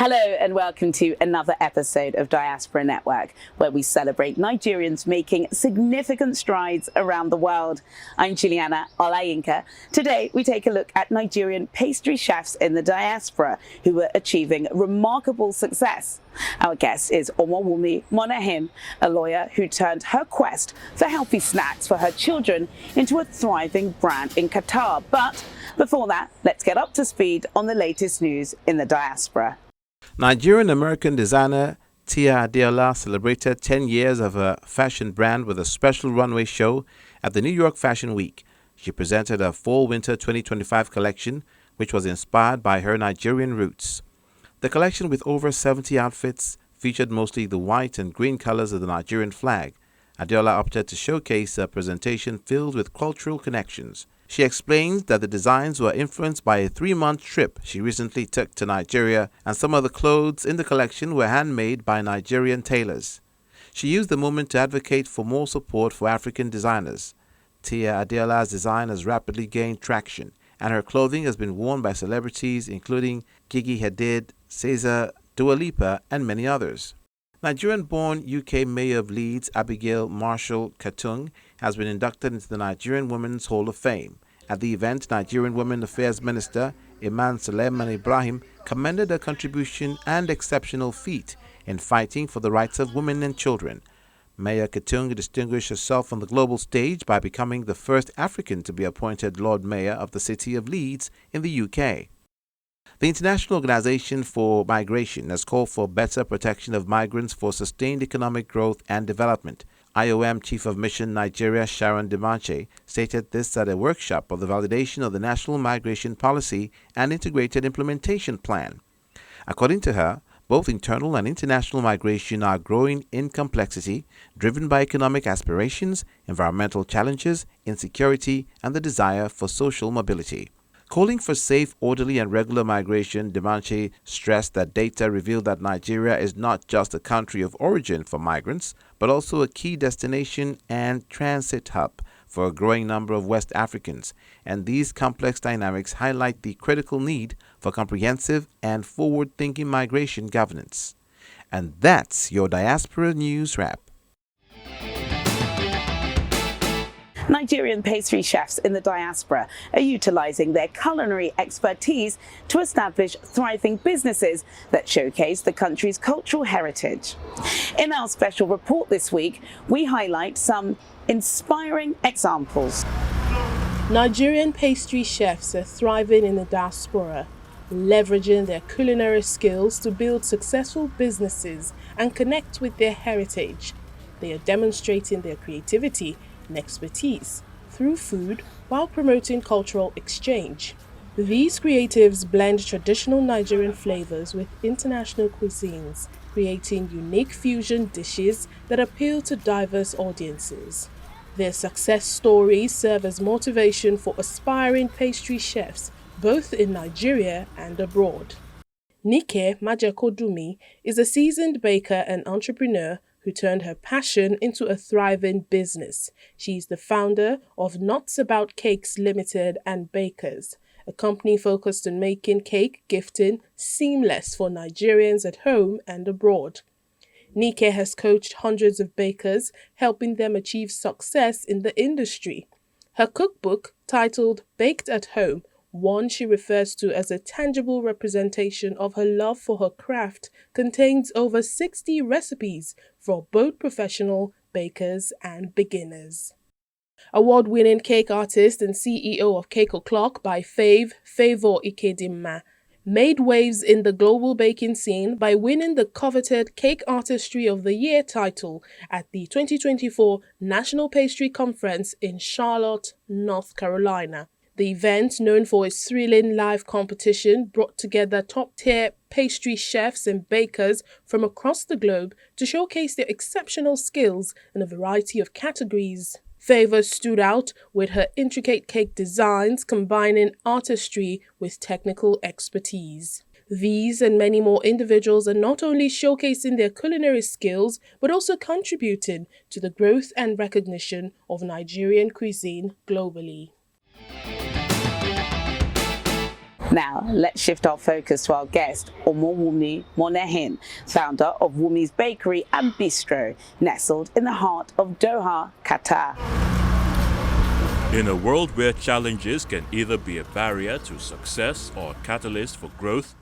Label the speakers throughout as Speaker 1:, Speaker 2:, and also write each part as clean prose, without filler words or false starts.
Speaker 1: Hello and welcome to another episode of Diaspora Network, where we celebrate Nigerians making significant strides around the world. I'm Juliana Olayinka. Today, we take a look at Nigerian pastry chefs in the diaspora who are achieving remarkable success. Our guest is Omowunmi Monahim, a lawyer who turned her quest for healthy snacks for her children into a thriving brand in Qatar. But before that, let's get up to speed on the latest news in the diaspora.
Speaker 2: Nigerian-American designer Tia Adeola celebrated 10 years of her fashion brand with a special runway show at the New York Fashion Week. She presented her Fall-Winter 2025 collection, which was inspired by her Nigerian roots. The collection, with over 70 outfits, featured mostly the white and green colors of the Nigerian flag. Adeola opted to showcase a presentation filled with cultural connections. She explains that the designs were influenced by a 3-month trip she recently took to Nigeria, and some of the clothes in the collection were handmade by Nigerian tailors. She used the moment to advocate for more support for African designers. Tia Adeola's design has rapidly gained traction, and her clothing has been worn by celebrities including Gigi Hadid, Cesar, Dua Lipa, and many others. Nigerian-born UK Mayor of Leeds, Abigail Marshall Katung, has been inducted into the Nigerian Women's Hall of Fame. At the event, Nigerian Women Affairs Minister Iman Suleiman Ibrahim commended her contribution and exceptional feat in fighting for the rights of women and children. Mayor Katung distinguished herself on the global stage by becoming the first African to be appointed Lord Mayor of the city of Leeds in the UK. The International Organization for Migration has called for better protection of migrants for sustained economic growth and development. IOM Chief of Mission Nigeria Sharon Dimanche stated this at a workshop of the validation of the National Migration Policy and Integrated Implementation Plan. According to her, both internal and international migration are growing in complexity, driven by economic aspirations, environmental challenges, insecurity, and the desire for social mobility. Calling for safe, orderly, and regular migration, Dimanche stressed that data reveal that Nigeria is not just a country of origin for migrants, but also a key destination and transit hub for a growing number of West Africans, and these complex dynamics highlight the critical need for comprehensive and forward-thinking migration governance. And that's your Diaspora News Wrap.
Speaker 1: Nigerian pastry chefs in the diaspora are utilizing their culinary expertise to establish thriving businesses that showcase the country's cultural heritage. In our special report this week, we highlight some inspiring examples.
Speaker 3: Nigerian pastry chefs are thriving in the diaspora, leveraging their culinary skills to build successful businesses and connect with their heritage. They are demonstrating their creativity and expertise through food while promoting cultural exchange. These creatives blend traditional Nigerian flavors with international cuisines, creating unique fusion dishes that appeal to diverse audiences. Their success stories serve as motivation for aspiring pastry chefs, both in Nigeria and abroad. Nike Majekodumi is a seasoned baker and entrepreneur who turned her passion into a thriving business. She's the founder of Nuts About Cakes Limited and Bakers, a company focused on making cake gifting seamless for Nigerians at home and abroad. Nike has coached hundreds of bakers, helping them achieve success in the industry. Her cookbook, titled Baked at Home, one she refers to as a tangible representation of her love for her craft, contains over 60 recipes for both professional bakers and beginners. Award-winning cake artist and CEO of Cake O'Clock by Favor Ikedinma made waves in the global baking scene by winning the coveted Cake Artistry of the Year title at the 2024 National Pastry Conference in Charlotte, North Carolina. The event, known for its thrilling live competition, brought together top-tier pastry chefs and bakers from across the globe to showcase their exceptional skills in a variety of categories. Favor stood out with her intricate cake designs, combining artistry with technical expertise. These and many more individuals are not only showcasing their culinary skills, but also contributing to the growth and recognition of Nigerian cuisine globally.
Speaker 1: Now, let's shift our focus to our guest, Omowunmi, founder of Wumi's Bakery and Bistro, nestled in the heart of Doha, Qatar.
Speaker 4: In a world where challenges can either be a barrier to success or a catalyst for growth,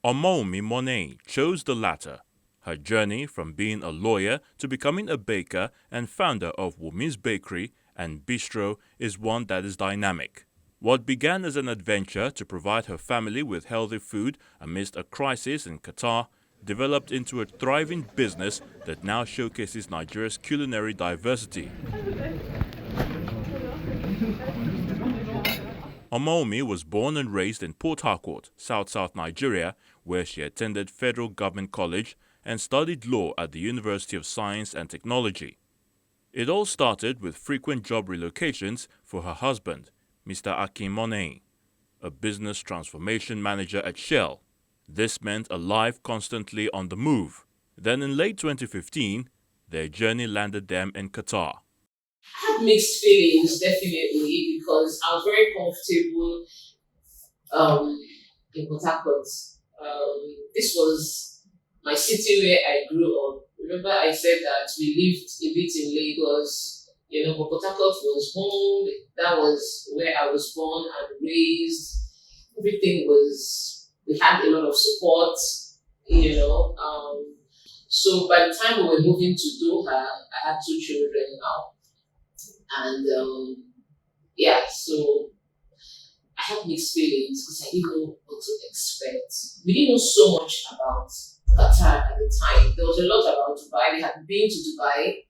Speaker 4: Omowunmi chose the latter. Her journey from being a lawyer to becoming a baker and founder of Wumi's Bakery and Bistro is one that is dynamic. What began as an adventure to provide her family with healthy food amidst a crisis in Qatar developed into a thriving business that now showcases Nigeria's culinary diversity. Omowunmi was born and raised in Port Harcourt, South Nigeria, where she attended Federal Government College and studied law at the University of Science and Technology. It all started with frequent job relocations for her husband, Mr. Agege, a business transformation manager at Shell. This meant a life constantly on the move. Then in late 2015, their journey landed them in Qatar.
Speaker 5: I had mixed feelings, definitely, because I was very comfortable in Port Harcourt. This was my city where I grew up. Remember, I said that we lived a bit in Lagos. But Port Harcourt was home. That was where I was born and raised. Everything was, we had a lot of support, So by the time we were moving to Doha, I had 2 children now. And so I had mixed feelings because I didn't know what to expect. We didn't know so much about Qatar at the time. There was a lot about Dubai. We had been to Dubai.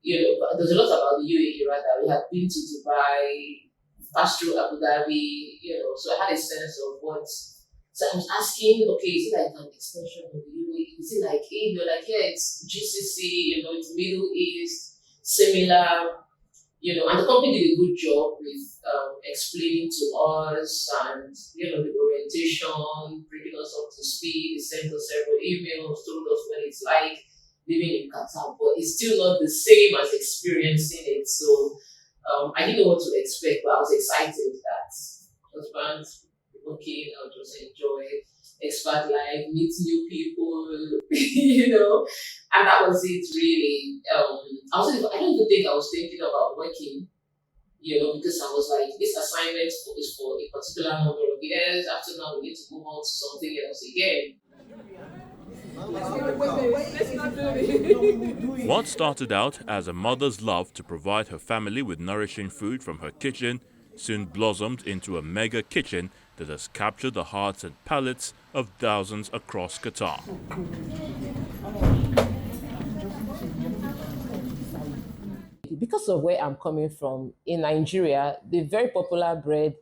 Speaker 5: But there's a lot about the UAE rather. We had been to Dubai, passed through Abu Dhabi, so I had a sense of what. So I was asking, okay, is it like an extension of the UAE? Is it like, it's GCC, it's Middle East, similar, and the company did a good job with explaining to us and, the orientation, bringing us up to speed. They sent us several emails, told us what it's like living in Qatar, but it's still not the same as experiencing it. So I didn't know what to expect, but I was excited that husband, working, I'll just enjoy expat life, meet new people, and that was it really. I don't even think I was thinking about working, because I was like, this assignment is for a particular number of years. After now, we need to move on to something else again.
Speaker 4: What started out as a mother's love to provide her family with nourishing food from her kitchen soon blossomed into a mega kitchen that has captured the hearts and palates of thousands across Qatar.
Speaker 6: Because of where I'm coming from, in Nigeria, the very popular bread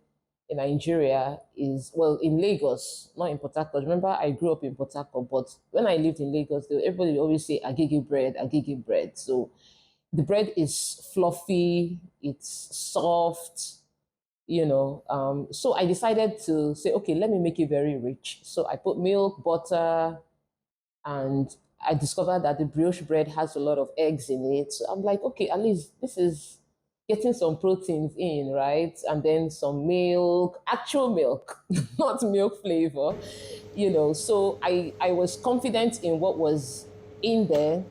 Speaker 6: in Nigeria is, in Lagos, not in Port Harcourt. Remember, I grew up in Port Harcourt, but when I lived in Lagos, everybody would always say Agege bread. So the bread is fluffy, it's soft, So I decided to say, okay, let me make it very rich. So I put milk, butter, and I discovered that the brioche bread has a lot of eggs in it. So I'm like, okay, at least this is getting some proteins in, right? And then some milk, actual milk, not milk flavor, So I was confident in what was in there,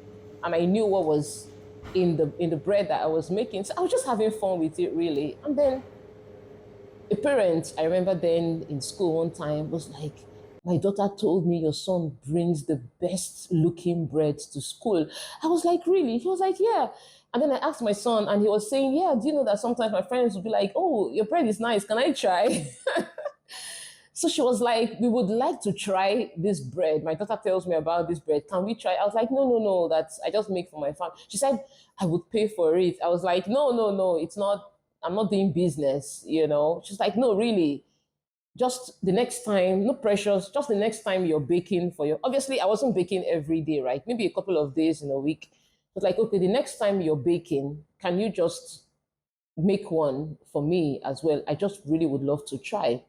Speaker 6: and I knew what was in the bread that I was making. So I was just having fun with it, really. And then a parent, I remember then in school one time, was like, my daughter told me your son brings the best looking bread to school. I was like, really? He was like, yeah. And then I asked my son, and he was saying, yeah, do you know that sometimes my friends would be like, oh, your bread is nice. Can I try? So she was like, we would like to try this bread. My daughter tells me about this bread. Can we try? I was like, no, that's I just make for my family. She said, I would pay for it. I was like, no, it's not, I'm not doing business, She's like, no, really. Just the next time, no pressures, just the next time you're baking obviously I wasn't baking every day, right? Maybe a couple of days in a week. But like, okay, the next time you're baking, can you just make one for me as well? I just really would love to try.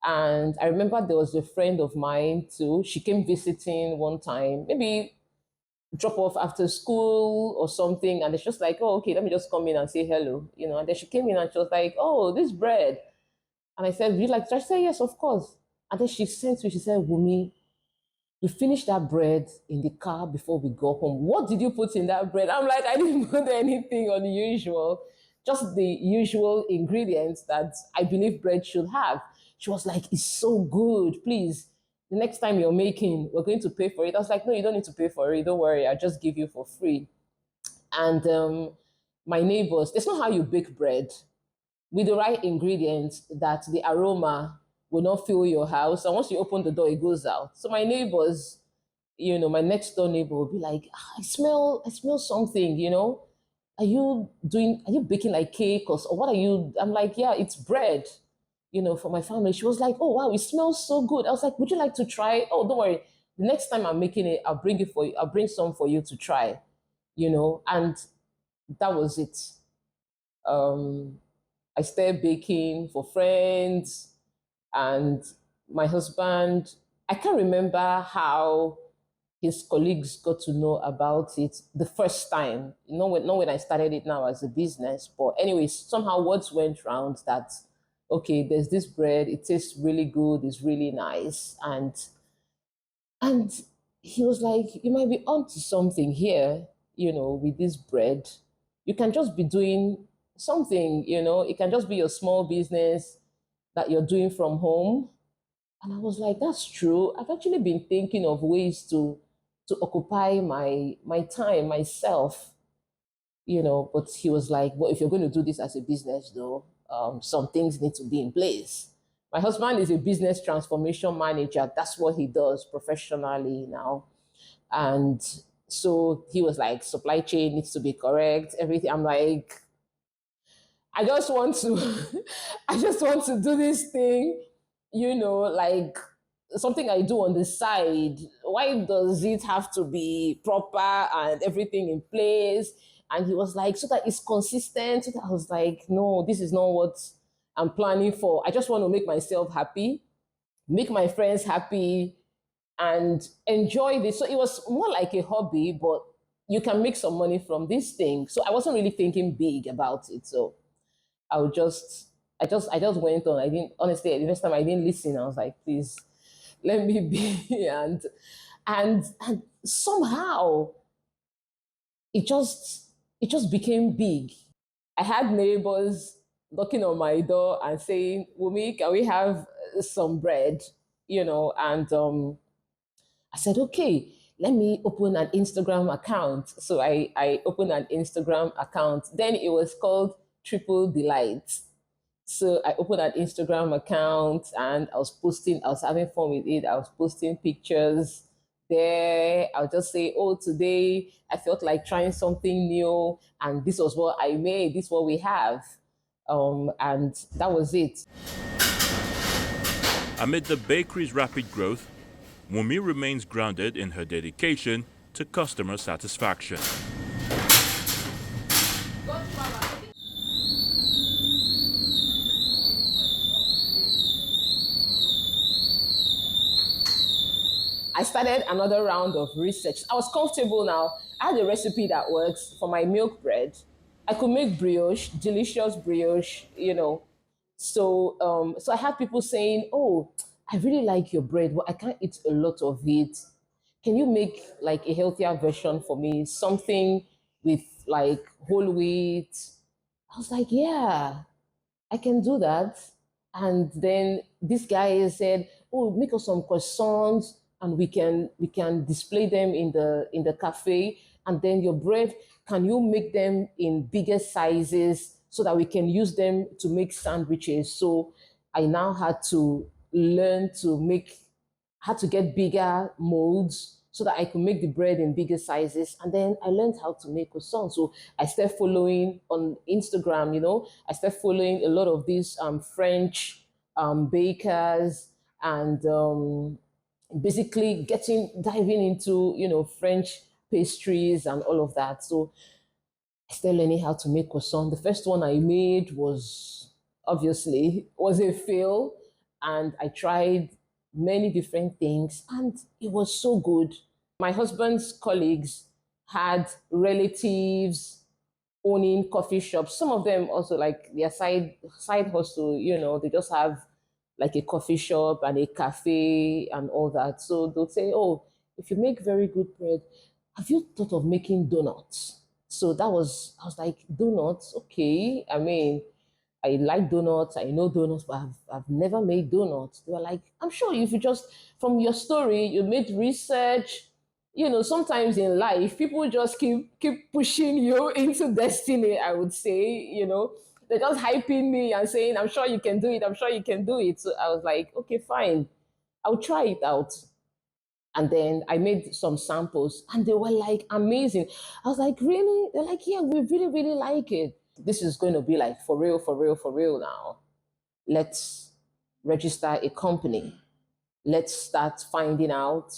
Speaker 6: And I remember there was a friend of mine too. She came visiting one time, maybe drop off after school or something. And it's just like, oh, okay, let me just come in and say hello, And then she came in and she was like, oh, this bread. And I said, would you like to try? She said, yes, of course. And then she sent me, she said, Wumi, we finished that bread in the car before we go home. What did you put in that bread? I'm like, I didn't put anything unusual, just the usual ingredients that I believe bread should have. She was like, it's so good. Please, the next time you're making, we're going to pay for it. I was like, no, you don't need to pay for it. Don't worry. I'll just give you for free. And my neighbors, that's not how you bake bread. With the right ingredients, that the aroma will not fill your house. And once you open the door, it goes out. So my neighbors, my next door neighbor will be like, I smell something, are you baking like cake or what are you? I'm like, yeah, it's bread, for my family. She was like, oh, wow, it smells so good. I was like, would you like to try? Oh, don't worry. The next time I'm making it, I'll bring it for you. I'll bring some for you to try, and that was it. I started baking for friends, and my husband, I can't remember how his colleagues got to know about it the first time. Not when I started it now as a business, but anyway, somehow words went round that, okay, there's this bread, it tastes really good, it's really nice. And he was like, you might be onto something here, with this bread. You can just be doing something, it can just be your small business that you're doing from home. And I was like, that's true. I've actually been thinking of ways to occupy my time, myself, but he was like, well, if you're going to do this as a business though, some things need to be in place. My husband is a business transformation manager. That's what he does professionally now. And so he was like, supply chain needs to be correct, everything. I'm like, I just want to, I just want to do this thing, like something I do on the side. Why does it have to be proper and everything in place? And he was like, so that it's consistent. So that I was like, no, this is not what I'm planning for. I just want to make myself happy, make my friends happy, and enjoy this. So it was more like a hobby, but you can make some money from this thing. So I wasn't really thinking big about it. So I just went on. I didn't, honestly, the first time I didn't listen. I was like, please let me be. And somehow it just became big. I had neighbors knocking on my door and saying, Wumi, can we have some bread? And I said, okay, let me open an Instagram account. So I opened an Instagram account. Then it was called Triple Delight. So I opened an Instagram account and I was having fun with it. I was posting pictures there. I'll just say, oh, today I felt like trying something new. And this was what I made. This is what we have. And that was it.
Speaker 4: Amid the bakery's rapid growth, Wumi remains grounded in her dedication to customer satisfaction.
Speaker 6: I started another round of research. I was comfortable now. I had a recipe that works for my milk bread. I could make brioche, delicious brioche. So I had people saying, "Oh, I really like your bread, but I can't eat a lot of it. Can you make like a healthier version for me? Something with like whole wheat?" I was like, "Yeah, I can do that." And then this guy said, "Oh, make us some croissants, and we can display them in the cafe. And then your bread, can you make them in bigger sizes so that we can use them to make sandwiches?" So I now had to learn to make, had to get bigger molds so that I could make the bread in bigger sizes. And then I learned how to make croissants. So I started following on Instagram. I started following a lot of these French bakers, and basically diving into, French pastries and all of that. So I started learning how to make croissant. The first one I made was a fail, and I tried many different things, and it was so good. My husband's colleagues had relatives owning coffee shops. Some of them also like their side hustle, they just have like a coffee shop and a cafe and all that. So they'll say, oh, if you make very good bread, have you thought of making donuts? So I was like, donuts, okay. I mean, I like donuts, I know donuts, but I've never made donuts. They were like, I'm sure if you just, from your story, you made research, sometimes in life, people just keep pushing you into destiny, I would say, they're just hyping me and saying, I'm sure you can do it, I'm sure you can do it. So I was like, okay, fine, I'll try it out. And then I made some samples and they were like amazing. I was like, really? They're like, yeah, we really, really like it. This is going to be like for real, for real, for real now. Let's register a company. Let's start finding out.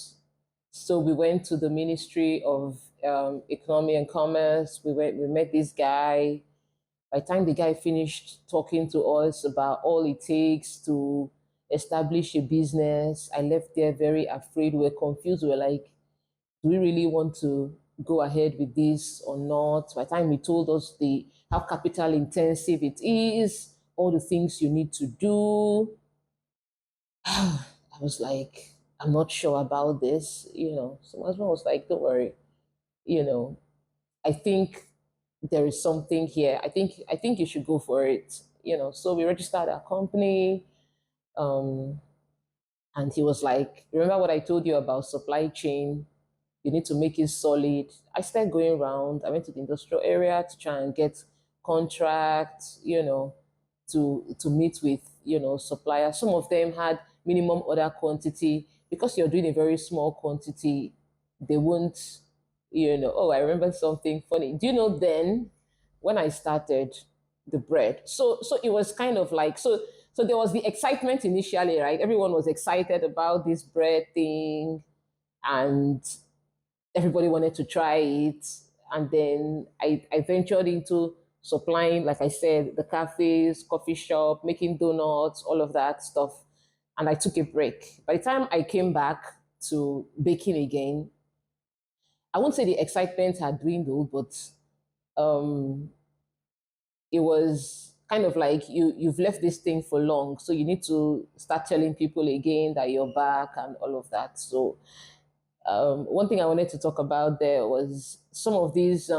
Speaker 6: So we went to the Ministry of Economy and Commerce. We met this guy. By the time the guy finished talking to us about all it takes to establish a business, I left there very afraid. We were confused. We were like, do we really want to go ahead with this or not? By the time he told us how capital intensive it is, all the things you need to do, I was like, I'm not sure about this, So my husband was like, don't worry, I think there is something here. I think you should go for it, So we registered our company, and he was like, remember what I told you about supply chain? You need to make it solid. I started going around. I went to the industrial area to try and get contracts, to meet with, suppliers. Some of them had minimum order quantity. Because you're doing a very small quantity, they won't, oh, I remember something funny. Do you know then when I started the bread? So it was kind of like, so there was the excitement initially, right? Everyone was excited about this bread thing and everybody wanted to try it. And then I ventured into supplying, like I said, the cafes, coffee shop, making donuts, all of that stuff. And I took a break. By the time I came back to baking again, I won't say the excitement had dwindled, but it was kind of like you've left this thing for long, so you need to start telling people again that you're back and all of that. So one thing I wanted to talk about there was some of these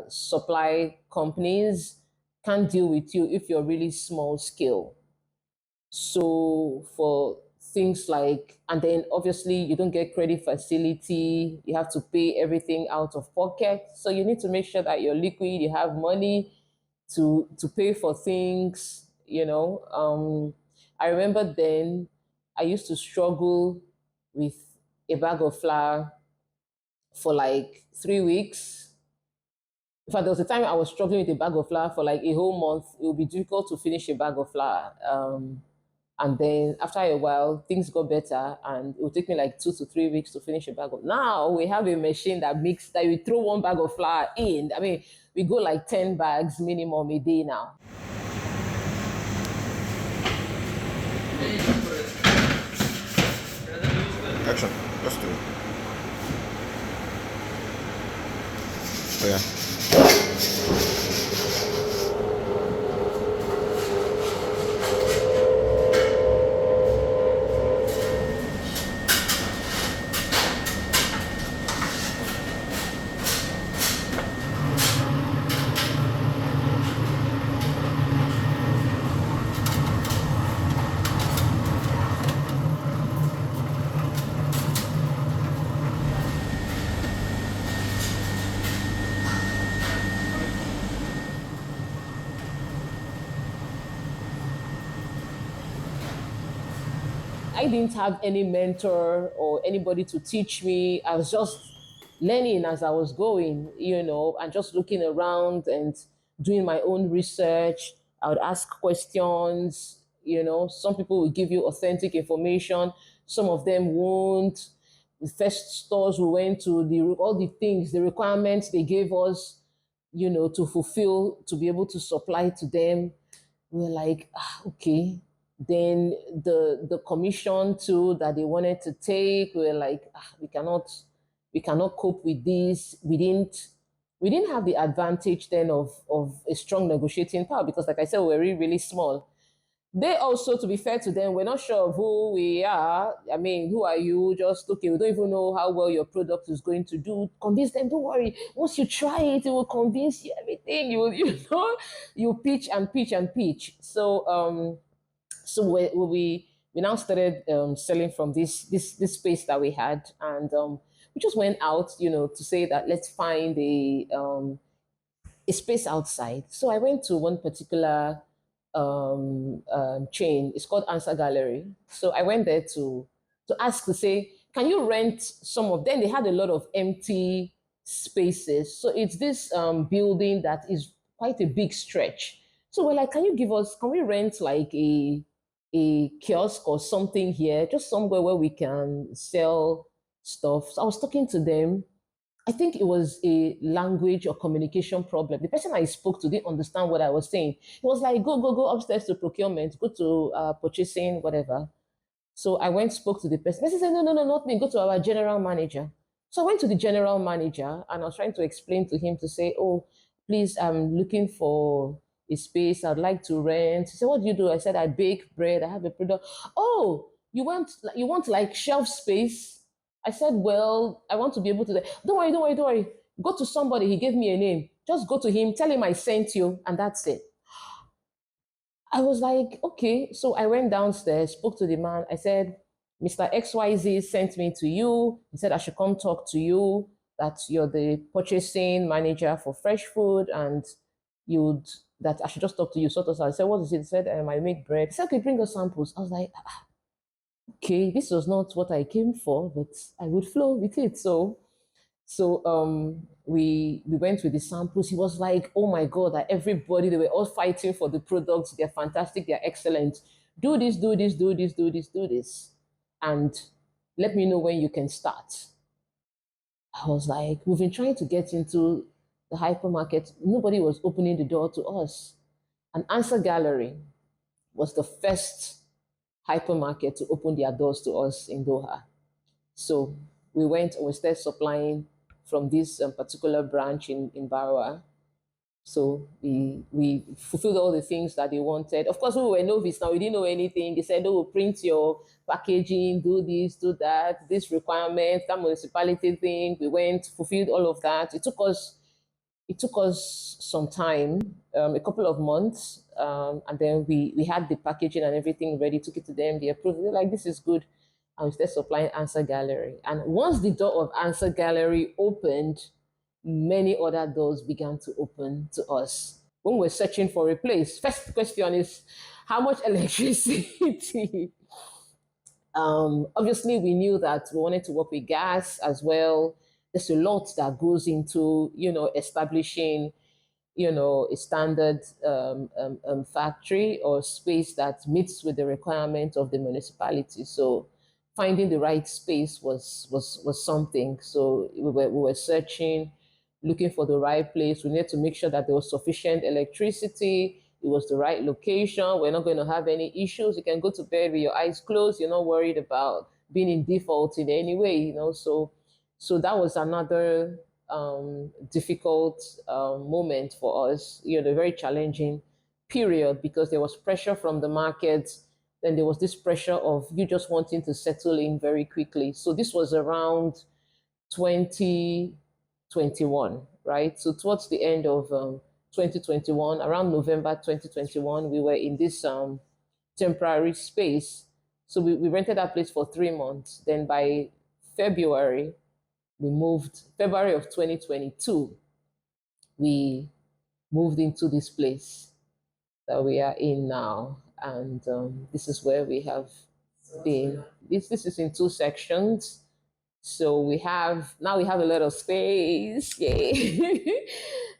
Speaker 6: supply companies can't deal with you if you're really small scale. So for things like, and then obviously you don't get credit facility, you have to pay everything out of pocket. So you need to make sure that you're liquid, you have money to pay for things, I remember then I used to struggle with a bag of flour for like 3 weeks. In fact, there was a time I was struggling with a bag of flour for like a whole month. It would be difficult to finish a bag of flour. And then after a while, things got better, and it would take me like 2 to 3 weeks to finish a bag of. Now we have a machine that we throw one bag of flour in. I mean, we go like 10 bags minimum a day now.
Speaker 7: Action. Let's do it. Oh, yeah.
Speaker 6: I didn't have any mentor or anybody to teach me. I was just learning as I was going, and just looking around and doing my own research. I would ask questions, some people will give you authentic information, some of them won't. The first stores we went to, all the things, the requirements they gave us, to fulfill, to be able to supply to them, we were like, okay. Then the commission too that they wanted to take, we were like, we cannot cope with this. We we didn't have the advantage then of a strong negotiating power because, like I said, we were really, really small. They also, to be fair to them, we're not sure of who we are. I mean, who are you? Just, okay, we don't even know how well your product is going to do. Convince them, don't worry. Once you try it, it will convince you everything. You pitch and pitch and pitch. So we now started selling from this space that we had, and we just went out, to say that let's find a space outside. So I went to one particular chain. It's called Answer Gallery. So I went there to ask to say, can you rent some of them? They had a lot of empty spaces. So it's this building that is quite a big stretch. So we're like, can we rent like a kiosk or something here, just somewhere where we can sell stuff? So I was talking to them. I think it was a language or communication problem. The person I spoke to didn't understand what I was saying. He was like, go upstairs to procurement, go to purchasing, whatever. So I went, spoke to the person. The person said, no, not me, go to our general manager. So I went to the general manager and I was trying to explain to him to say, oh, please, I'm looking for a space I'd like to rent. He said, what do you do? I said, I bake bread, I have a product. Oh, you want like shelf space? I said, well, I want to be able to. Don't worry. Go to somebody. He gave me a name. Just go to him, tell him I sent you, and that's it. I was like, okay. So I went downstairs, spoke to the man. I said, Mr. XYZ sent me to you. He said I should come talk to you, that you're the purchasing manager for fresh food, and that I should just talk to you. So I said, what is it? He said, I make bread. He said, okay, bring us samples. I was like, okay, this was not what I came for, but I would flow with it. So we went with the samples. He was like, oh my God, that everybody, they were all fighting for the products. They're fantastic. They're excellent. Do this. And let me know when you can start. I was like, we've been trying to get into the hypermarket. Nobody was opening the door to us. And Answer Gallery was the first hypermarket to open their doors to us in Doha. So we went and we started supplying from this particular branch in Barwa. So we fulfilled all the things that they wanted. Of course, we were novice now. We didn't know anything. They said, oh, print your packaging, do this, do that, this requirement, that municipality thing. We went, fulfilled all of that. It took us some time, a couple of months, and then we had the packaging and everything ready, took it to them, they approved it. They're like, this is good. And we started supplying Answer Gallery. And once the door of Answer Gallery opened, many other doors began to open to us. When we're searching for a place, first question is, how much electricity? Obviously, we knew that we wanted to work with gas as well. There's a lot that goes into, establishing, a standard factory or space that meets with the requirement of the municipality. So finding the right space was something. So we were searching, looking for the right place. We needed to make sure that there was sufficient electricity. It was the right location. We're not going to have any issues. You can go to bed with your eyes closed. You're not worried about being in default in any way, So that was another difficult moment for us, a very challenging period, because there was pressure from the market. Then there was this pressure of you just wanting to settle in very quickly. So this was around 2021, right? So towards the end of 2021, around November 2021, we were in this temporary space. So we rented that place for 3 months. Then by February of 2022, we moved into this place that we are in now. And this is where we have been. This is in 2 sections. So now we have a lot of space. Yay.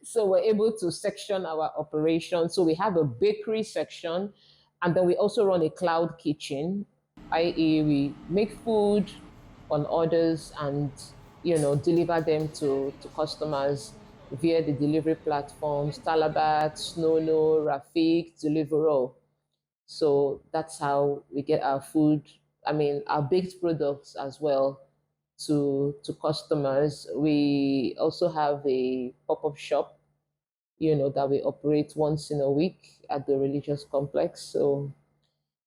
Speaker 6: So we're able to section our operation. So we have a bakery section, and then we also run a cloud kitchen, i.e. we make food on orders and deliver them to customers via the delivery platforms, Talabat, Snono, Rafik, Deliveroo. So that's how we get our food, our baked products as well, to customers. We also have a pop-up shop, that we operate once in a week at the religious complex. So,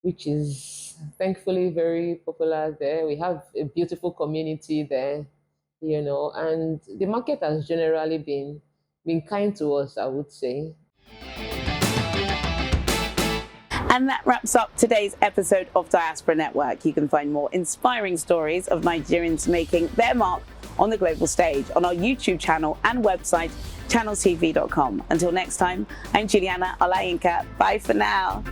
Speaker 6: which is thankfully very popular there. We have a beautiful community there, and the market has generally been kind to us, I would say.
Speaker 1: And that wraps up today's episode of Diaspora Network. You can find more inspiring stories of Nigerians making their mark on the global stage on our YouTube channel and website, channelstv.com. Until next time, I'm Juliana Olayinka. Bye for now.